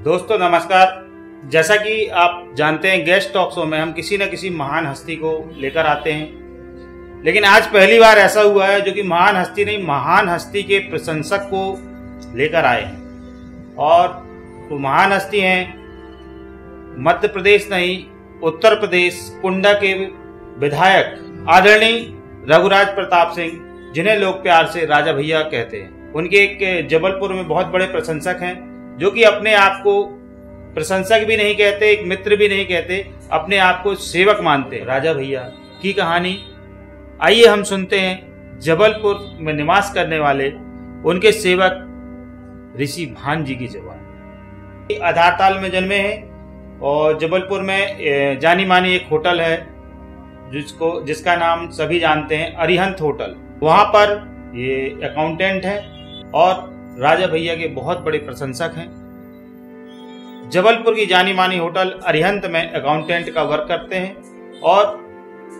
दोस्तों नमस्कार। जैसा कि आप जानते हैं गेस्ट टॉक शो में हम किसी न किसी महान हस्ती को लेकर आते हैं, लेकिन आज पहली बार ऐसा हुआ है जो कि महान हस्ती नहीं, महान हस्ती के प्रशंसक को लेकर आए हैं। और वो महान हस्ती हैं मध्य प्रदेश नहीं उत्तर प्रदेश कुंडा के विधायक आदरणीय रघुराज प्रताप सिंह, जिन्हें लोग प्यार से राजा भैया कहते हैं। उनके एक जबलपुर में बहुत बड़े प्रशंसक हैं, जो कि अपने आप को प्रशंसक भी नहीं कहते, एक मित्र भी नहीं कहते, अपने आप को सेवक मानते हैं। राजा भैया की कहानी आइए हम सुनते हैं। जबलपुर में निवास करने वाले उनके सेवक ऋषि भान जी की जबान। आधारताल में जन्मे हैं और जबलपुर में जानी मानी एक होटल है जिसका नाम सभी जानते हैं, अरिहंत होटल। वहां पर ये अकाउंटेंट है और राजा भैया के बहुत बड़े प्रशंसक हैं। जबलपुर की जानी मानी होटल अरिहंत में अकाउंटेंट का वर्क करते हैं और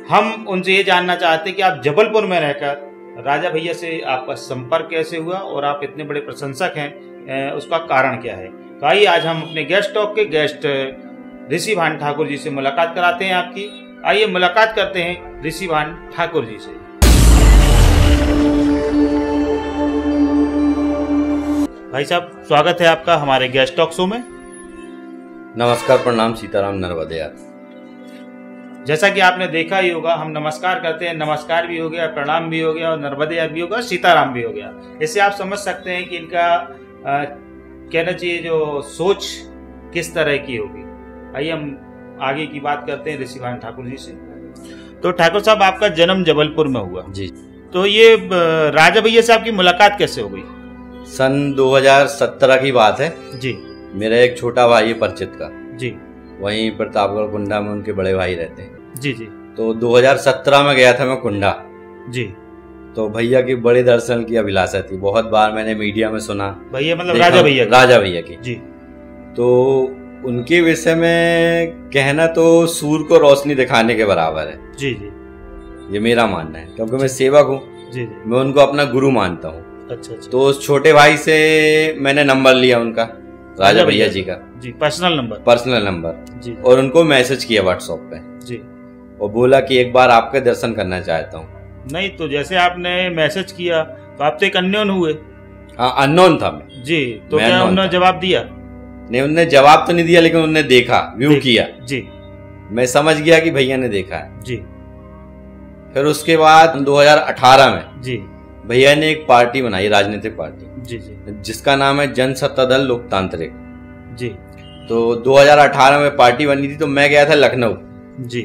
हम उनसे ये जानना चाहते हैं कि आप जबलपुर में रहकर राजा भैया से आपका संपर्क कैसे हुआ और आप इतने बड़े प्रशंसक हैं, उसका कारण क्या है। तो आइए आज हम अपने गेस्ट टॉक के गेस्ट ऋषि भान ठाकुर जी से मुलाकात कराते हैं आपकी। आइए मुलाकात करते हैं ऋषि भान ठाकुर जी से। भाई साहब स्वागत है आपका हमारे गेस्ट टॉक शो में। नमस्कार, प्रणाम, सीताराम, नर्मदे। जैसा कि आपने देखा ही होगा, हम नमस्कार करते हैं, नमस्कार भी हो गया, प्रणाम भी हो गया और नर्मदे भी हो गया, सीताराम भी हो गया। इससे आप समझ सकते हैं कि इनका कहना चाहिए जो सोच किस तरह की होगी। आइए हम आगे की बात करते हैं ऋषि भान ठाकुर जी से। तो ठाकुर साहब, आपका जन्म जबलपुर में हुआ जी, तो ये राजा भैया से आपकी मुलाकात कैसे हो गई? सन 2017 की बात है जी। मेरा एक छोटा भाई है परिचित का जी, वहीं प्रतापगढ़ कुंडा में उनके बड़े भाई रहते हैं। जी जी। तो 2017 में गया था मैं कुंडा जी। तो भैया की बड़े दर्शन की अभिलाषा थी, बहुत बार मैंने मीडिया में सुना। भैया मतलब राजा भैया की जी। तो उनके विषय में कहना तो सूर्य को रोशनी दिखाने के बराबर है। जी जी, ये मेरा मानना है, क्योंकि मैं सेवक हूँ जी। मैं उनको अपना गुरु मानता हूँ। अच्छा अच्छा। तो उस छोटे भाई से मैंने नंबर लिया उनका, राजा भैया जी का जी, पर्सनल नंबर जी, और उनको मैसेज किया व्हाट्सएप पे जी, और बोला कि एक बार आपके दर्शन करना चाहता हूँ। नहीं तो जैसे आपने मैसेज किया तो आप तो एक अननोन हुए। हाँ, अननोन था मैं जी। तो क्या उन्होंने जवाब दिया? नहीं, उन्होंने जवाब तो नहीं दिया, लेकिन उन्होंने देखा, व्यू किया जी। मैं समझ गया कि भैया ने देखा है जी। फिर उसके बाद 2018 में जी भैया ने एक पार्टी बनाई, राजनीतिक पार्टी जी जी, जिसका नाम है जनसत्ता दल लोकतांत्रिक जी। तो 2018 में पार्टी बनी थी, तो मैं गया था लखनऊ जी।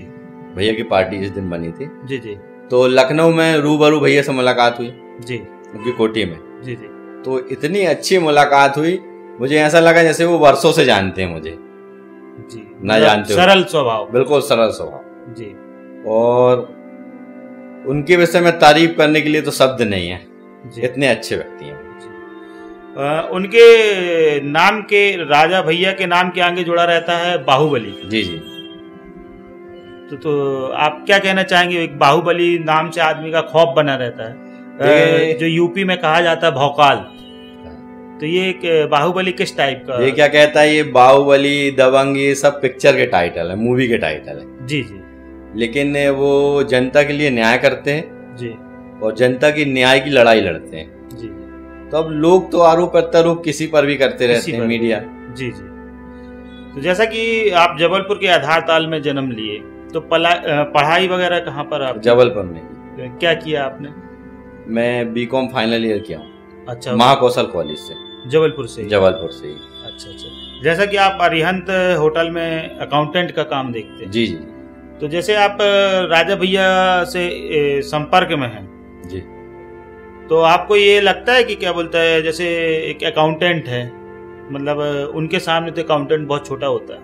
भैया की पार्टी जिस दिन बनी थी जी जी। तो लखनऊ में रूबरू भैया से मुलाकात हुई जी, उनकी कोठी में जी जी। तो इतनी अच्छी मुलाकात हुई, मुझे ऐसा लगा जैसे वो वर्षों से जानते हैं मुझे जी, ना जानते हो। सरल स्वभाव, बिल्कुल सरल स्वभाव जी। और उनके विषय में तारीफ करने के लिए तो शब्द नहीं है, इतने अच्छे व्यक्ति हैं। उनके नाम के, राजा भैया के नाम के आगे जुड़ा रहता है बाहुबली जी जी। तो आप क्या कहना चाहेंगे? एक बाहुबली नाम से आदमी का खौफ बना रहता है, जो यूपी में कहा जाता है भौकाल। तो ये एक बाहुबली किस टाइप का? ये क्या कहता है, ये बाहुबली, दबंग, ये सब पिक्चर के टाइटल है, मूवी के टाइटल है जी जी। लेकिन वो जनता के लिए न्याय करते हैं जी और जनता की न्याय की लड़ाई लड़ते हैं जी। तो अब लोग तो आरोप प्रत्यारोप किसी पर भी करते रहते हैं, मीडिया जी जी। तो जैसा कि आप जबलपुर के आधारताल में जन्म लिए, तो पढ़ाई वगैरह कहाँ पर आप? जबलपुर में। क्या किया आपने? मैं बीकॉम फाइनल ईयर किया हूँ। अच्छा, महाकौशल कॉलेज से, जबलपुर से? जबलपुर से ही। अच्छा अच्छा। जैसा कि आप अरिहंत होटल में अकाउंटेंट का काम देखते हैं जी जी। तो जैसे आप राजा भैया से संपर्क में हैं जी, तो आपको ये लगता है कि क्या बोलता है, जैसे एक अकाउंटेंट है, मतलब उनके सामने तो अकाउंटेंट बहुत छोटा होता है,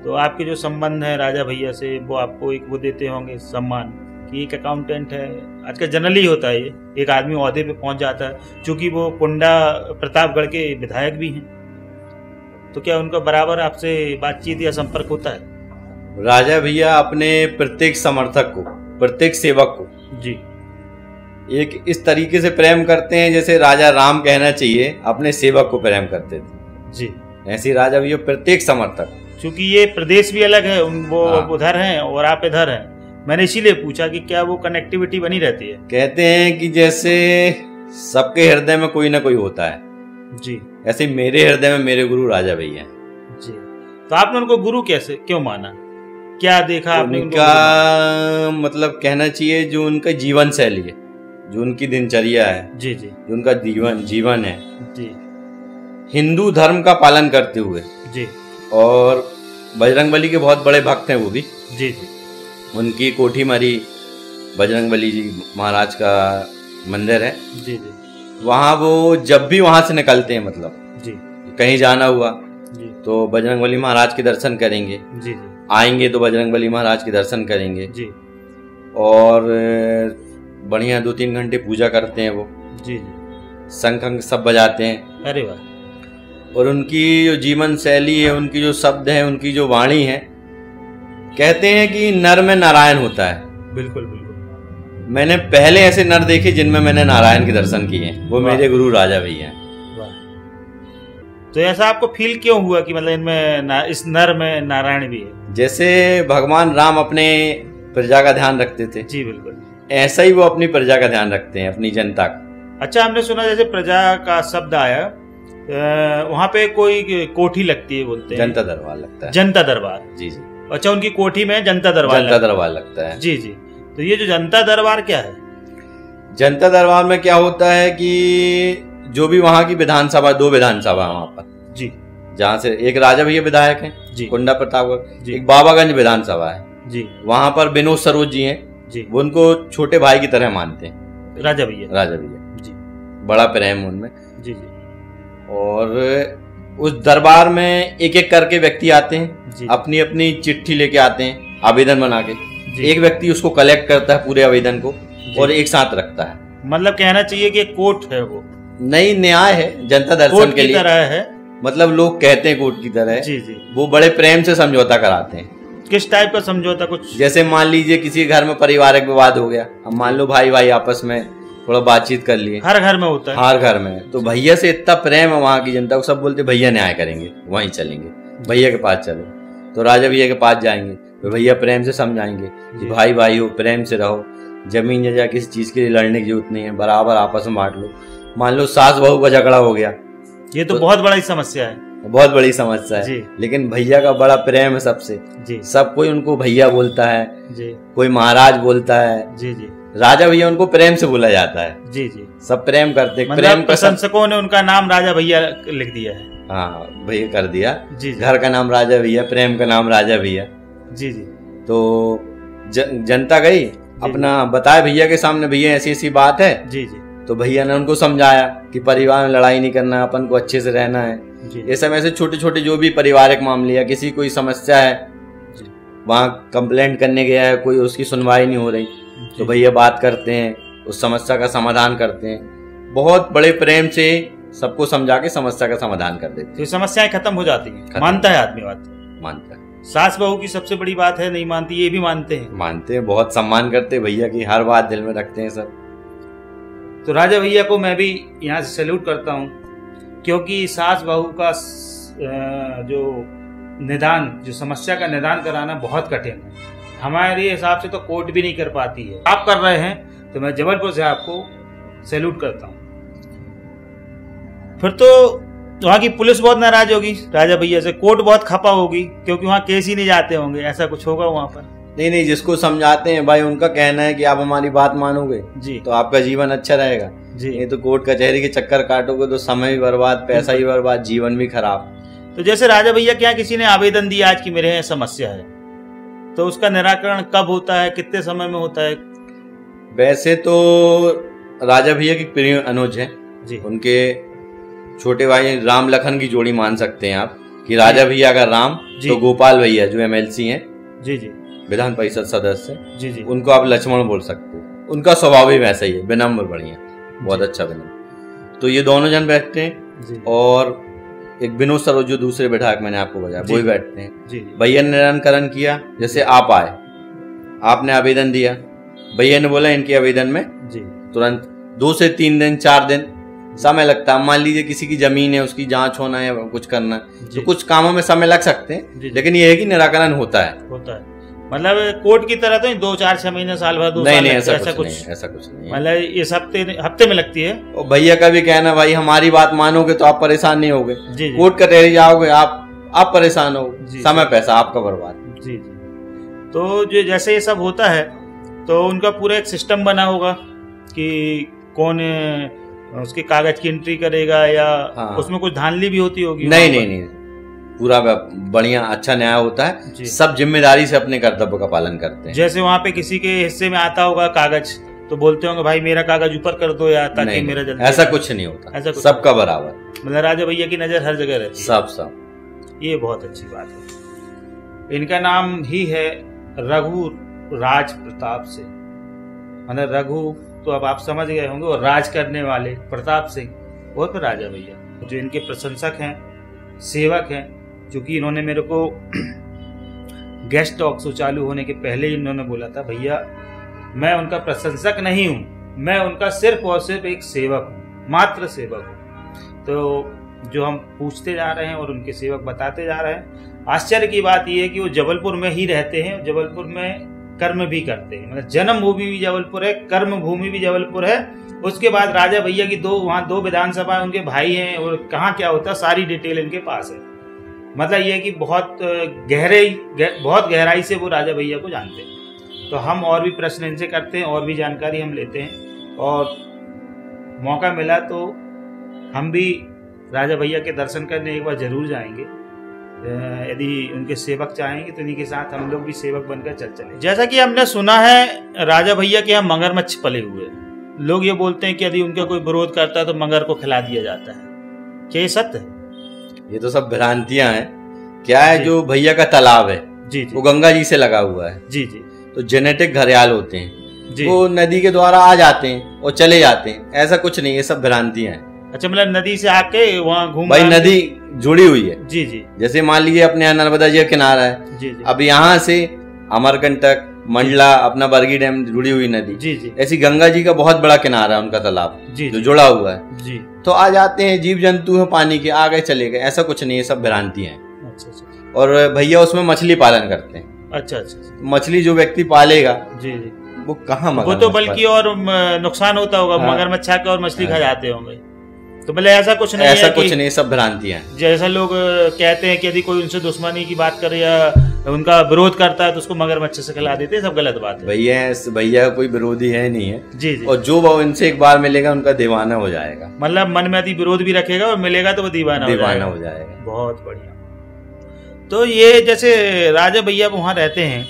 तो आपके जो संबंध है राजा भैया से, वो आपको एक वो देते होंगे सम्मान कि एक अकाउंटेंट है। आज का जनरली होता है, ये एक आदमी ओहदे पे पहुंच जाता है, चूंकि वो कुंडा प्रतापगढ़ के विधायक भी हैं, तो क्या उनका बराबर आपसे बातचीत या संपर्क होता है? राजा भैया अपने प्रत्येक समर्थक को, प्रत्येक सेवक को जी एक इस तरीके से प्रेम करते हैं जैसे राजा राम कहना चाहिए अपने सेवक को प्रेम करते थे जी। ऐसे राजा भैया प्रत्येक समर्थक, क्योंकि ये प्रदेश भी अलग है, वो उधर हैं और आप इधर हैं, मैंने इसीलिए पूछा कि क्या वो कनेक्टिविटी बनी रहती है। कहते हैं कि जैसे सबके हृदय में कोई ना कोई होता है जी, ऐसे मेरे हृदय में मेरे गुरु राजा भैया हैं जी। तो आपने उनको गुरु कैसे क्यों माना, क्या देखा आपने उनका? मतलब कहना चाहिए जो उनका जीवन शैली है, जो उनकी दिनचर्या है, जी जी, जो उनका जीवन है जी, हिंदू धर्म का पालन करते हुए जी, और बजरंगबली के बहुत बड़े भक्त हैं वो भी। जी जी। उनकी कोठी मरी बजरंगबली जी महाराज का मंदिर है, जी जी। वहाँ वो जब भी वहाँ से निकलते हैं, मतलब जी, कहीं जाना हुआ जी, तो बजरंगबली महाराज के दर्शन करेंगे, जी जी, आएंगे तो बजरंगबली महाराज के दर्शन करेंगे जी, और बढ़िया 2-3 घंटे पूजा करते हैं वो, जी जी, शंख सब बजाते हैं। अरे वाह। और उनकी जो जीवन शैली है, उनकी जो शब्द है, उनकी जो वाणी है, कहते हैं कि नर में नारायण होता है। बिल्कुल बिल्कुल। मैंने पहले ऐसे नर देखे जिनमें मैंने नारायण के दर्शन किए हैं, वो मेरे गुरु राजा भैया हैं। तो ऐसा आपको फील क्यों हुआ कि मतलब इनमें इस नर में नारायण भी है? जैसे भगवान राम अपने प्रजा का ध्यान रखते थे, जी बिल्कुल, ऐसा ही वो अपनी प्रजा का ध्यान रखते हैं, अपनी जनता का। अच्छा, हमने सुना जैसे प्रजा का शब्द आया, वहाँ पे कोई कोठी लगती है, बोलते हैं जनता दरबार लगता है। जनता दरबार, जी जी। अच्छा, उनकी कोठी में जनता दरबार लगता है। जी जी। तो ये जो जनता दरबार क्या है? जनता दरबार में क्या होता है कि जो भी वहाँ की विधानसभा, 2 विधानसभा वहाँ पर जी, जहाँ से एक राजा भैया विधायक हैं जी, कुंडा प्रतापगढ़ जी, एक बाबागंज विधानसभा है जी, वहाँ पर विनोद सरोज जी हैं जी, वो उनको छोटे भाई की तरह मानते हैं, राजा भैया जी, बड़ा प्रेम उनमें। जी जी। और उस दरबार में एक एक करके व्यक्ति आते हैं, अपनी अपनी चिट्ठी लेके आते हैं, आवेदन बना के। एक व्यक्ति उसको कलेक्ट करता है पूरे आवेदन को और एक साथ रखता है। मतलब कहना चाहिए कि कोर्ट है, वो नहीं, न्याय है, जनता दर्शन के लिए तरह है, मतलब लोग कहते हैं कोर्ट की तरह है। जी जी। वो बड़े प्रेम से समझौता कराते हैं। किस टाइप का समझौता? कुछ जैसे मान लीजिए किसी घर में पारिवारिक विवाद हो गया, अब मान लो भाई भाई आपस में थोड़ा बातचीत कर लिए, हर घर में होता है, हर घर में। तो भैया से इतना प्रेम है वहाँ की जनता को, सब बोलते भैया न्याय करेंगे, वहीं चलेंगे, भैया के पास चलो। तो राजा भैया के पास जाएंगे तो भैया प्रेम से समझाएंगे कि भाई भाई हो, प्रेम से रहो, जमीन जगह किसी चीज के लिए लड़ने की जरूरत नहीं है, बराबर आपस में बांट लो। मान लो सास बहू का झगड़ा हो गया, ये तो बहुत बड़ी समस्या है, बहुत बड़ी समस्या है, लेकिन भैया का बड़ा प्रेम है सबसे जी। सब कोई उनको भैया बोलता है जी, कोई महाराज बोलता है जी जी। राजा भैया उनको प्रेम से बोला जाता है जी जी। सब प्रेम करते, मतलब प्रेम प्रशंसकों ने उनका नाम राजा भैया लिख दिया है। हाँ, भैया कर दिया जी, घर का नाम राजा भैया, प्रेम का नाम राजा भैया जी जी। तो जनता गई अपना बताया भैया के सामने, भैया ऐसी ऐसी बात है जी जी। तो भैया ने उनको समझाया कि परिवार में लड़ाई नहीं करना है, अपन को अच्छे से रहना है। ये सब ऐसे छोटे छोटे जो भी पारिवारिक मामले या किसी कोई समस्या है, वहाँ कंप्लेंट करने गया है, कोई उसकी सुनवाई नहीं हो रही, तो भैया बात करते हैं, उस समस्या का समाधान करते हैं, बहुत बड़े प्रेम से सबको समझा के समस्या का समाधान कर देते हैं। तो समस्याएं खत्म हो जाती हैं, मानता है आदमी, बात मानता है। सास बहू की सबसे बड़ी बात है, नहीं मानती, ये भी मानते हैं, बहुत सम्मान करते भैया की, हर बात दिल में रखते हैं सब। तो राजा भैया को मैं भी यहाँ से सैल्यूट करता हूँ, क्योंकि सास बहू का जो निदान, जो समस्या का निदान कराना बहुत कठिन है। हमारे हिसाब से तो कोर्ट भी नहीं कर पाती है, आप कर रहे हैं, तो मैं जबलपुर से आपको सैल्यूट करता हूँ। फिर तो वहाँ की पुलिस बहुत नाराज होगी राजा भैया से, कोर्ट बहुत खपा होगी, क्योंकि वहाँ केस ही नहीं जाते होंगे, ऐसा कुछ होगा वहाँ पर। नहीं, जिसको समझाते हैं भाई, उनका कहना है कि आप हमारी बात मानोगे जी तो आपका जीवन अच्छा रहेगा जी। ये तो कोर्ट कचहरी के चक्कर काटोगे तो समय भी बर्बाद, पैसा भी बर्बाद, जीवन भी खराब। तो जैसे राजा भैया के यहाँ किसी ने आवेदन दिया आज की मेरे यहाँ समस्या है, तो उसका निराकरण कब होता है, कितने समय में होता है? वैसे तो राजा भैया की प्रिय अनुज है जी, उनके छोटे भाई राम लखन की जोड़ी मान सकते हैं आप, कि राजा भैया का राम तो गोपाल भैया जो MLC हैं जी जी, विधान परिषद सदस्य जी जी, उनको आप लक्ष्मण बोल सकते हो। उनका स्वभाव भी वैसा ही है, विनम्र, बढ़िया, बहुत अच्छा विनम्र। तो ये दोनों जन बैठते हैं और एक विनोद सरोज जो दूसरे विधायक मैंने आपको बताया वो भी बैठते हैं। भैया ने निराकरण किया, जैसे आप आए, आपने आवेदन दिया, भैया ने बोला इनके आवेदन में तुरंत 2 से 3 दिन 4 दिन समय लगता है। मान लीजिए किसी की जमीन है, उसकी जांच होना है या कुछ करना है, तो कुछ कामों में समय लग सकते हैं, लेकिन ये है कि निराकरण होता है। मतलब कोर्ट की तरह तो 2, 4, 6 महीने, साल भर, 2 साल नहीं, ऐसा कुछ नहीं। मतलब इस हफ्ते में लगती है। और भैया का भी कहना, भाई हमारी बात मानोगे तो आप परेशान नहीं होगे, कोर्ट कचहरी जाओगे आप परेशान हो, समय पैसा आपका बर्बाद। जी। तो जो जैसे ये सब होता है तो उनका पूरा एक सिस्टम बना होगा कि कौन उसके कागज की एंट्री करेगा या उसमें कुछ धांधली भी होती होगी? नहीं, पूरा बढ़िया अच्छा न्याय होता है। सब जिम्मेदारी से अपने कर्तव्य का पालन करते हैं। जैसे वहाँ पे किसी के हिस्से में आता होगा कागज, तो बोलते होंगे भाई मेरा कागज ऊपर कर दो या ताकि मेरा जल्दी। ऐसा कुछ नहीं होता, ऐसा सबका बराबर। मतलब राजा भैया की नजर हर जगह रहती है। सब ये बहुत अच्छी बात है। इनका नाम ही है रघु राज प्रताप सिंह। मतलब रघु तो अब आप समझ गए होंगे, और राज करने वाले प्रताप सिंह और फिर राजा भैया, जो इनके प्रशंसक हैं, सेवक हैं। क्योंकि इन्होंने मेरे को गेस्ट टॉक शो चालू होने के पहले ही इन्होंने बोला था, भैया मैं उनका प्रशंसक नहीं हूं, मैं उनका सिर्फ और सिर्फ एक सेवक हूं, मात्र सेवक हूं। तो जो हम पूछते जा रहे हैं और उनके सेवक बताते जा रहे हैं। आश्चर्य की बात यह है कि वो जबलपुर में ही रहते हैं, जबलपुर में कर्म भी करते हैं। मतलब जन्म भूमि भी जबलपुर है, कर्म भूमि भी जबलपुर है। उसके बाद राजा भैया की वहाँ दो विधानसभा उनके भाई हैं, और कहाँ क्या होता है सारी डिटेल इनके पास है। मतलब ये कि बहुत गहराई से वो राजा भैया को जानते हैं। तो हम और भी प्रश्न इनसे करते हैं, और भी जानकारी हम लेते हैं, और मौका मिला तो हम भी राजा भैया के दर्शन करने एक बार जरूर जाएंगे। यदि उनके सेवक चाहेंगे तो इन्हीं के साथ हम लोग भी सेवक बनकर चल चले। जैसा कि हमने सुना है राजा भैया के यहाँ मगरमच्छ पले हुए, लोग ये बोलते हैं कि यदि उनका कोई विरोध करता है तो मगर को खिला दिया जाता है। क्या ये सत्य है? ये तो सब भ्रांतियां हैं। क्या है, जो भैया का तालाब है जी, वो गंगा जी से लगा हुआ है। जी। तो जेनेटिक घड़ियाल होते हैं, वो नदी के द्वारा आ जाते हैं और चले जाते हैं। ऐसा कुछ नहीं, ये सब भ्रांतियां हैं। अच्छा, मतलब नदी से आके वहाँ घूम, भाई नदी जुड़ी हुई है। जी। जैसे मान लीजिए अपने यहाँ नर्मदा जी का किनारा है। जी। अब यहाँ से अमरकंटक, मंडला, अपना बरगी डैम जुड़ी हुई नदी। जी। ऐसी गंगा जी का बहुत बड़ा किनारा है, उनका तालाब जो जुड़ा हुआ है। जी। तो आ जाते हैं, जीव जंतु है पानी के, आ गए चले गए, ऐसा कुछ नहीं है, सब भ्रांतियां हैं। अच्छा। और भैया उसमें मछली पालन करते हैं। अच्छा। मछली जो व्यक्ति पालेगा जी, वो कहाँ, वो तो बल्कि और नुकसान होता होगा। मगरमच्छ के और मछली खा जाते होंगे। तो मतलब ऐसा कुछ नहीं, ऐसा कुछ नहीं, सब भ्रांतियां हैं। जैसा लोग कहते हैं कि यदि कोई उनसे दुश्मनी की बात करे या उनका विरोध करता है तो उसको मगरमच्छ से खिला देते हैं, सब गलत बात है। भैया कोई विरोधी है नहीं है। जी। और जो वो इनसे एक बार मिलेगा उनका दीवाना हो जाएगा। मतलब मन में यदि विरोध भी रखेगा और मिलेगा तो वो दीवाना हो जाएगा। बहुत बढ़िया। तो ये जैसे राजा भैया वहाँ रहते हैं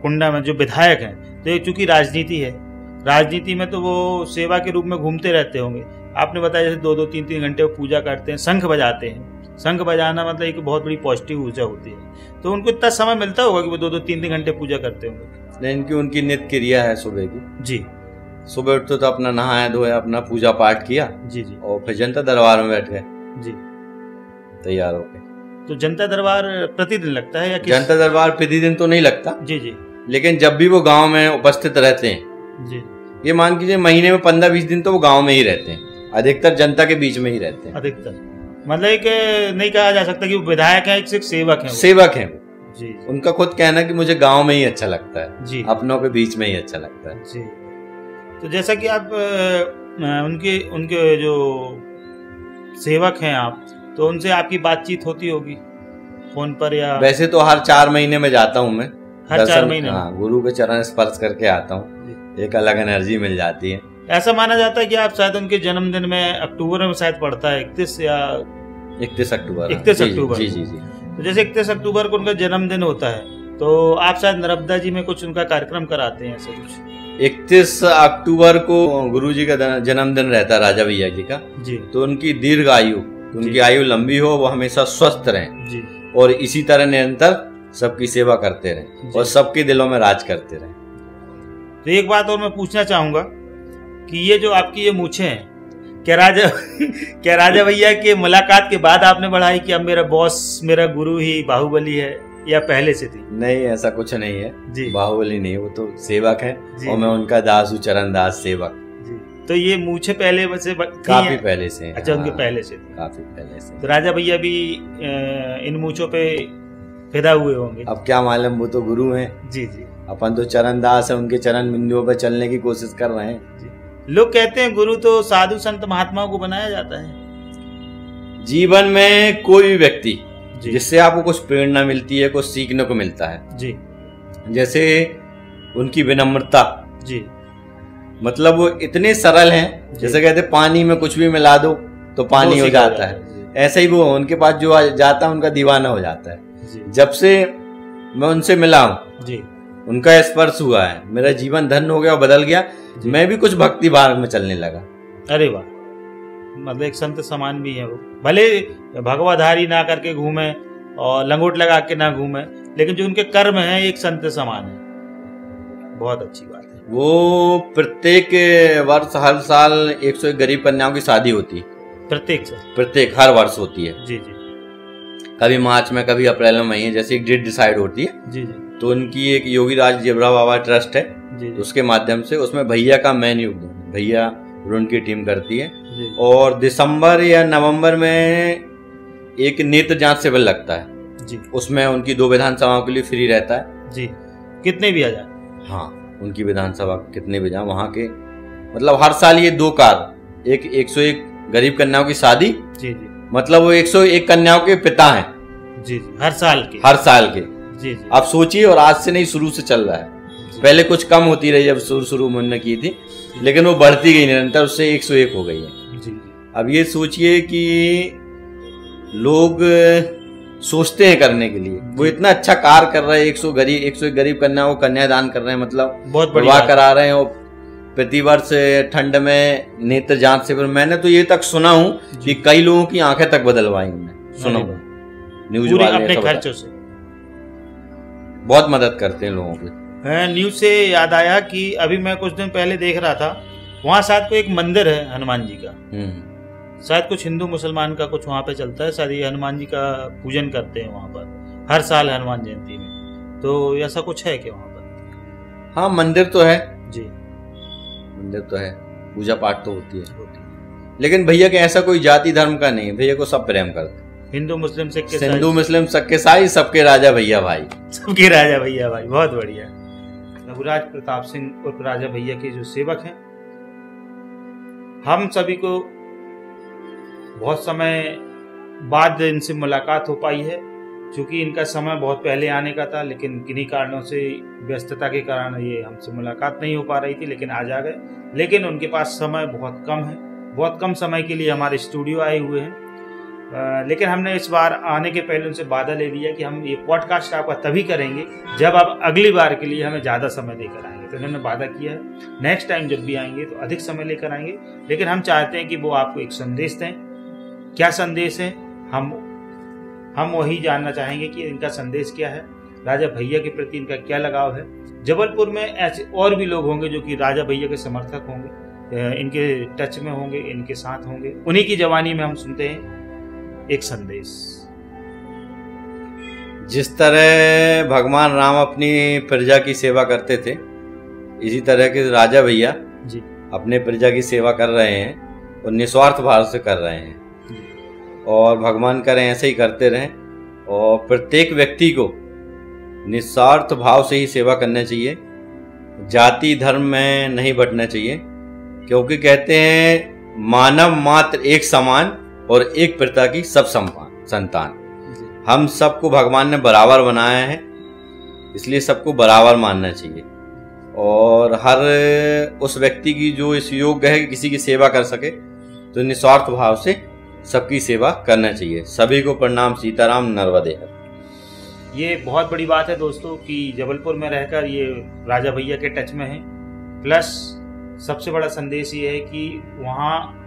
कुंडा में, जो विधायक हैं, तो ये चूंकि राजनीति है, राजनीति में तो वो सेवा के रूप में घूमते रहते होंगे। आपने बताया जैसे 2-2, 3-3 घंटे वो पूजा करते हैं, शंख बजाते हैं। शंख बजाना मतलब एक बहुत बड़ी पॉजिटिव ऊर्जा होती है। तो उनको इतना समय मिलता होगा कि वो 2-2, 3-3 घंटे पूजा करते होंगे? उनकी नित्य क्रिया है सुबह की। जी। सुबह उठते तो अपना नहाया धोया, अपना पूजा पाठ किया। जी। और फिर जनता दरबार में बैठ गए। जी। तैयार हो गए। तो जनता दरबार प्रतिदिन लगता है या जनता दरबार प्रतिदिन तो नहीं लगता। जी। लेकिन जब भी वो गांव में उपस्थित रहते हैं जी, ये मान कीजिए महीने में 15-20 दिन तो वो गांव में ही रहते हैं, अधिकतर जनता के बीच में ही रहते हैं। अधिकतर मतलब एक नहीं कहा जा सकता कि वो विधायक है, एक सेवक है। सेवक है वो। जी। उनका खुद कहना कि मुझे गांव में ही अच्छा लगता है। जी। अपनों के बीच में ही अच्छा लगता है। जी। तो जैसा कि आप उनके जो सेवक हैं आप, तो उनसे आपकी बातचीत होती होगी फोन पर या? वैसे तो हर 4 महीने में जाता हूँ मैं, हर 4 महीने। हाँ, गुरु के चरण स्पर्श करके आता हूँ, एक अलग एनर्जी मिल जाती है। ऐसा माना जाता है कि आप शायद उनके जन्मदिन में अक्टूबर में शायद पड़ता है 31 अक्टूबर। जी। तो जैसे 31 अक्टूबर को उनका जन्मदिन होता है, तो आप शायद नर्मदा जी में कुछ उनका कार्यक्रम कराते हैं, ऐसा कुछ? 31 अक्टूबर को गुरु जी का जन्मदिन रहता है, राजा भैया जी का। जी। तो उनकी दीर्घ आयु, उनकी आयु लंबी हो, वो हमेशा स्वस्थ रहें जी, और इसी तरह निरंतर सबकी सेवा करते रहें और सबके दिलों में राज करते रहें। तो एक बात और मैं पूछना चाहूंगा कि ये जो आपकी ये मूछें हैं, क्या राजा भैया के मुलाकात के बाद आपने बढ़ाई कि अब मेरा बॉस, मेरा गुरु ही बाहुबली है, या पहले से थी? नहीं, ऐसा कुछ नहीं है जी। बाहुबली नहीं, वो तो सेवक है और मैं उनका दास हूँ, चरण दास सेवक। जी। तो ये मूछे पहले से काफी पहले से। अच्छा, उनके पहले से थी। काफी पहले से। तो राजा भैया भी इन मूछों पे फिदा हुए होंगे। अब क्या मालूम, वो तो गुरु हैं। जी जी। अपन तो चरण दास है, उनके चरण बिंदुओं पर चलने की कोशिश कर रहे हैं। जी। लोग कहते हैं गुरु तो साधु संत महात्माओं को बनाया जाता है। जीवन में कोई भी व्यक्ति जिससे आपको कुछ प्रेरणा मिलती है, कुछ सीखने को मिलता है। जी। जैसे उनकी विनम्रता। जी। मतलब वो इतने सरल हैं, जैसे कहते पानी में कुछ भी मिला दो तो पानी हो जाता है। ऐसे ही वो उनके पास जो जाता है उनका दीवाना हो जाता है। जब से मैं उनसे मिला हूँ जी, उनका स्पर्श हुआ है, मेरा जीवन धन्य हो गया और बदल गया। मैं भी कुछ भक्ति भाग में चलने लगा। अरे वाह, मतलब एक संत समान भी है वो। भले भगवाधारी ना करके घूमे और लंगोट लगा के ना घूमे, लेकिन जो उनके कर्म है एक संत समान है। बहुत अच्छी बात है। वो प्रत्येक वर्ष हर साल 101 गरीब कन्याओं की शादी होती है। प्रत्येक हर वर्ष होती है। जी जी। कभी मार्च में, कभी अप्रैल में महीने, जैसे एक डेट डिसाइड होती है। जी जी। तो उनकी एक योगी राज जेबरा बाबा ट्रस्ट है जी, तो उसके माध्यम से उसमें भैया का मेन योगदान, भैया और उनकी टीम करती है। और दिसंबर या नवंबर में एक नेत्र जांच शिविर लगता है जी, उसमें उनकी 2 विधानसभाओं के लिए फ्री रहता है जी, कितने भी आ जाए। हाँ, उनकी विधानसभा कितने भी जाए वहाँ के, मतलब हर साल ये 2 कार्य, एक 101 गरीब कन्याओं की शादी जी जी, मतलब वो 101 कन्याओं के पिता हैं जी जी, हर साल के जी जी। आप सोचिए, और आज से नहीं, शुरू से चल रहा है। पहले कुछ कम होती रही जब शुरू में उन्होंने की थी, लेकिन वो बढ़ती गई निरंतर, उससे 101 हो गई है जी। अब ये सोचिए कि लोग सोचते हैं करने के लिए, वो इतना अच्छा कार्य कर रहे हैं। 101 गरीब कन्याओं को कन्यादान कर रहे हैं, मतलब बहुत बढ़िया करा रहे हैं। और प्रतिवर्ष ठंड में नेत्र जांच शिविर, मैंने तो ये तक सुना हूँ कि कई लोगों की आंखें तक बदलवाई उन्होंने, सुना न्यूज वाले अपने खर्चों से बहुत मदद करते हैं लोगों की। न्यूज से याद आया कि अभी मैं कुछ दिन पहले देख रहा था, वहाँ शायद कोई एक मंदिर है हनुमान जी का, शायद कुछ हिंदू मुसलमान का कुछ वहाँ पे चलता है, शायद ये हनुमान जी का पूजन करते हैं वहाँ पर हर साल हनुमान जयंती में। तो ऐसा कुछ है क्या वहाँ पर? हाँ, मंदिर तो है जी, मंदिर तो है, पूजा पाठ तो होती है। लेकिन भैया के ऐसा कोई जाति धर्म का नहीं है, भैया को सब प्रेम करते हैं। हिंदू मुस्लिम सिख ईसाई सबके राजा भैया भाई, सबके राजा भैया भाई। बहुत बढ़िया। रघुराज प्रताप सिंह उर्फ राजा भैया के जो सेवक हैं, हम सभी को बहुत समय बाद इनसे मुलाकात हो पाई है, क्योंकि इनका समय बहुत पहले आने का था, लेकिन किन्हीं कारणों से, व्यस्तता के कारण ये हमसे मुलाकात नहीं हो पा रही थी, लेकिन आज आ गए। लेकिन उनके पास समय बहुत कम है, बहुत कम समय के लिए हमारे स्टूडियो आए हुए हैं। लेकिन हमने इस बार आने के पहले उनसे वादा ले लिया कि हम ये पॉडकास्ट आपका तभी करेंगे जब आप अगली बार के लिए हमें ज़्यादा समय देकर आएंगे। तो उन्होंने वादा किया है, नेक्स्ट टाइम जब भी आएंगे तो अधिक समय लेकर आएंगे। लेकिन हम चाहते हैं कि वो आपको एक संदेश दें। क्या संदेश है, हम वही जानना चाहेंगे कि इनका संदेश क्या है, राजा भैया के प्रति इनका क्या लगाव है। जबलपुर में ऐसे और भी लोग होंगे जो कि राजा भैया के समर्थक होंगे, इनके टच में होंगे, इनके साथ होंगे। उन्हीं की जवानी में हम सुनते हैं एक संदेश। जिस तरह भगवान राम अपनी प्रजा की सेवा करते थे, इसी तरह के राजा भैया जी अपने प्रजा की सेवा कर रहे हैं और निस्वार्थ भाव से कर रहे हैं। और भगवान करें ऐसे ही करते रहें, और प्रत्येक व्यक्ति को निस्वार्थ भाव से ही सेवा करना चाहिए, जाति धर्म में नहीं बंटना चाहिए। क्योंकि कहते हैं मानव मात्र एक समान और एक पिता की सब संतान। हम सबको भगवान ने बराबर बनाया है, इसलिए सबको बराबर मानना चाहिए। और हर उस व्यक्ति की जो इस योग्य है कि किसी की सेवा कर सके, तो निस्वार्थ भाव से सबकी सेवा करना चाहिए। सभी को प्रणाम। सीताराम, नर्मदे हर। ये बहुत बड़ी बात है दोस्तों कि जबलपुर में रहकर ये राजा भैया के टच में है। प्लस सबसे बड़ा संदेश ये है कि वहाँ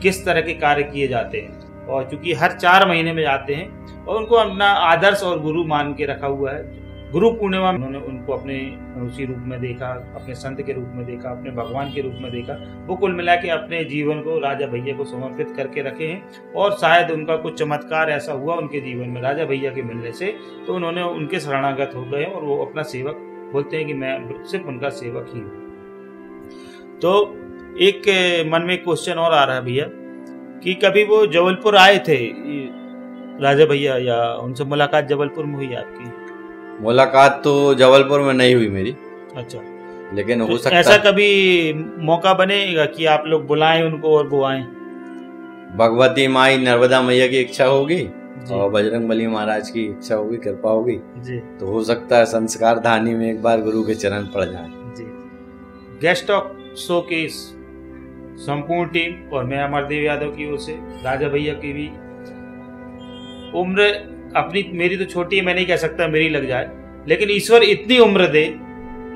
किस तरह के कार्य किए जाते हैं, और चूंकि हर 4 महीने में जाते हैं और उनको अपना आदर्श और गुरु मान के रखा हुआ है। गुरु पूर्णिमा में उन्होंने उनको अपने उसी रूप में देखा, अपने संत के रूप में देखा, अपने भगवान के रूप में देखा। वो कुल मिला के अपने जीवन को राजा भैया को समर्पित करके रखे हैं। और शायद उनका कुछ चमत्कार ऐसा हुआ उनके जीवन में राजा भैया के मिलने से, तो उन्होंने उनके शरणागत हो गए और वो अपना सेवक बोलते हैं कि मैं सिर्फ उनका सेवक ही हूँ। तो एक मन में क्वेश्चन और आ रहा है भैया कि कभी वो जबलपुर आए थे राजा भैया, या उनसे मुलाकात जबलपुर में हुई आपकी? मुलाकात तो जबलपुर में नहीं हुई मेरी। अच्छा, लेकिन हो सकता ऐसा कभी मौका बनेगा कि आप लोग बुलाएं उनको और वो आए? भगवती माई नर्मदा मैया की इच्छा होगी और बजरंगबली महाराज की इच्छा होगी, कृपा होगी जी, तो हो सकता है संस्कार धानी में एक बार गुरु के चरण पड़ जाए जी। गेस्ट टॉक शो की संपूर्ण टीम और मैं अमरदेव यादव की ओर से, राजा भैया की भी उम्र अपनी, मेरी तो छोटी है, मैं नहीं कह सकता मेरी लग जाए, लेकिन ईश्वर इतनी उम्र दे,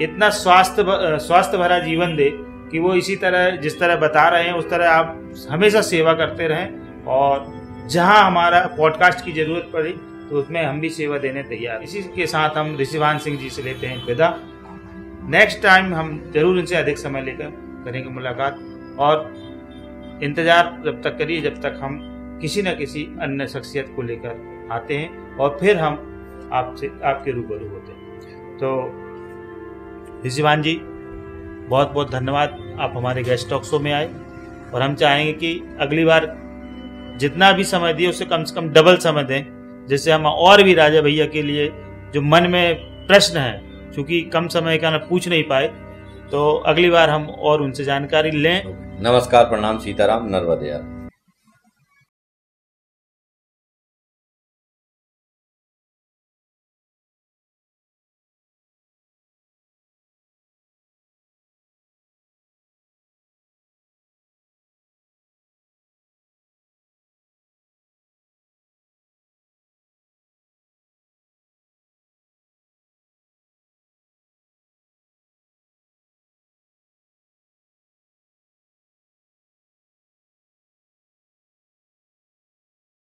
इतना स्वास्थ्य भरा जीवन दे कि वो इसी तरह जिस तरह बता रहे हैं उस तरह आप हमेशा सेवा करते रहें, और जहां हमारा पॉडकास्ट की जरूरत पड़ी तो उसमें हम भी सेवा देने तैयार। इसी के साथ हम ऋषिवान सिंह जी से लेते हैं विदा। नेक्स्ट टाइम हम जरूर इनसे अधिक समय लेकर करेंगे मुलाकात, और इंतजार जब तक करिए जब तक हम किसी न किसी अन्य शख्सियत को लेकर आते हैं और फिर हम आपके रूबरू होते हैं। तो ऋषिवान जी बहुत बहुत धन्यवाद, आप हमारे गेस्ट टॉक शो में आए, और हम चाहेंगे कि अगली बार जितना भी समय दिए उससे कम से कम डबल समय दें, जिससे हम और भी राजा भैया के लिए जो मन में प्रश्न है, क्योंकि कम समय का पूछ नहीं पाए, तो अगली बार हम और उनसे जानकारी लें। नमस्कार, प्रणाम, सीताराम, नर्मदा।